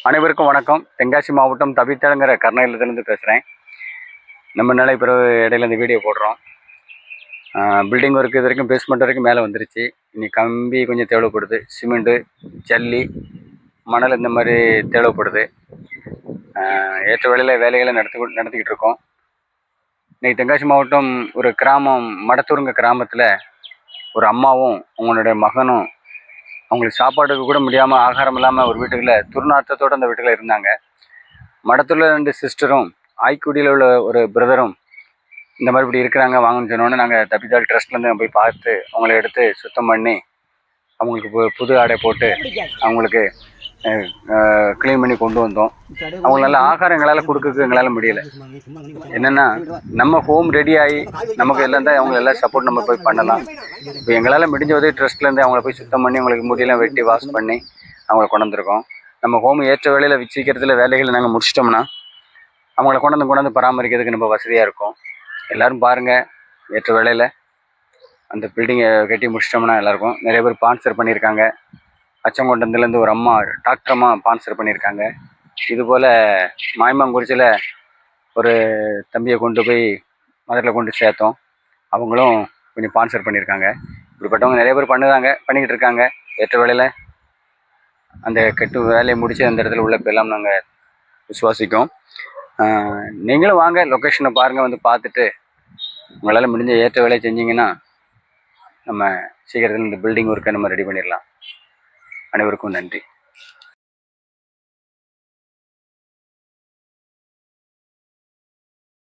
அனைவருக்கும் வணக்கம். தென்காசி மாவட்டம் தபித்தலங்கிற கர்நாடகத்திலேருந்து பேசுகிறேன். நம்ம நாளை பிறகு இடையில இந்த வீடியோ போடுறோம். பில்டிங் ஒர்க் இது வரைக்கும் பேஸ்மெண்ட் வரைக்கும் மேலே வந்துருச்சு. இனி கம்பி கொஞ்சம் தேவைப்படுது, சிமெண்ட்டு, ஜல்லி, மணல் இந்த மாதிரி தேவைப்படுது. ஏற்ற வேலையில் வேலைகளை நடத்திக்கிட்டு இருக்கோம். இன்றைக்கி தென்காசி மாவட்டம் ஒரு கிராமம் மடத்தூருங்க கிராமத்தில் ஒரு அம்மாவும் அவங்களுடைய மகனும் அவங்களுக்கு சாப்பாட்டுக்கு கூட முடியாமல் ஆகாரம் இல்லாமல் ஒரு வீட்டுக்குள்ள துர்நாற்றத்தோடு அந்த வீட்டுக்குள்ள இருந்தாங்க. மடத்துல 2 சிஸ்டரும் ஆய்க்குடியில் உள்ள ஒரு பிரதரும் இந்த மாதிரி இப்படி இருக்கிறாங்க வாங்கன்னு சொன்னோன்னே நாங்கள் தபிதால் ட்ரஸ்ட்லேருந்து போய் பார்த்து அவங்கள எடுத்து சுத்தம் பண்ணி அவங்களுக்கு புது ஆடை போட்டு அவங்களுக்கு க்ளீன் பண்ணி கொண்டு வந்தோம். அவங்களுக்கு நல்ல ஆகாரம் எங்களால் கொடுக்க எங்களால் முடியல. என்னென்னா நம்ம ஹோம் ரெடி ஆகி நமக்கு எல்லாம் தான் அவங்க எல்லாம் சப்போர்ட் நம்ம போய் பண்ணலாம். இப்போ எங்களால் முடிஞ்ச உதவி ட்ரஸ்ட்லேருந்து அவங்கள போய் சுத்தம் பண்ணி அவங்களுக்கு முடியெல்லாம் வெட்டி வாஷ் பண்ணி அவங்கள கொண்டு வந்திருக்கோம். நம்ம ஹோம் ஏற்ற வேலையில் சீக்கிரத்தில் வேலைகளை நாங்கள் முடிச்சிட்டோம்னா அவங்கள கொண்டாந்து பராமரிக்கிறதுக்கு ரொம்ப வசதியாக இருக்கும். எல்லோரும் பாருங்கள், ஏற்ற வேலையில் அந்த பில்டிங்கை கட்டி முடிச்சிட்டோம்னா எல்லாருக்கும். நிறைய பேர் ஸ்பான்சர் பண்ணியிருக்காங்க. அச்சங்கொண்டத்துலேருந்து ஒரு அம்மா டாக்டர் அம்மா ஸ்பான்சர் பண்ணியிருக்காங்க. இதுபோல் மாயமாங்குறிச்சியில் ஒரு தம்பியை கொண்டு போய் மதுரையில் கொண்டு சேர்த்தோம். அவங்களும் கொஞ்சம் ஸ்பான்சர் பண்ணியிருக்காங்க. இப்படிப்பட்டவங்க நிறைய பேர் பண்ணிக்கிட்டு இருக்காங்க. ஏற்ற வேலையில் அந்த வேலையை முடித்து அந்த இடத்துல உள்ள போயெல்லாம் நாங்கள் விசுவாசிக்கோம். நீங்களும் வாங்க, லொக்கேஷனை பாருங்கள், வந்து பார்த்துட்டு உங்களால் முடிஞ்ச ஏற்ற வேலையை செஞ்சிங்கன்னா நம்ம சீக்கிரத்தில் இந்த பில்டிங் ஒர்க்கை நம்ம ரெடி பண்ணிடலாம். அனைவருக்கும் நன்றி.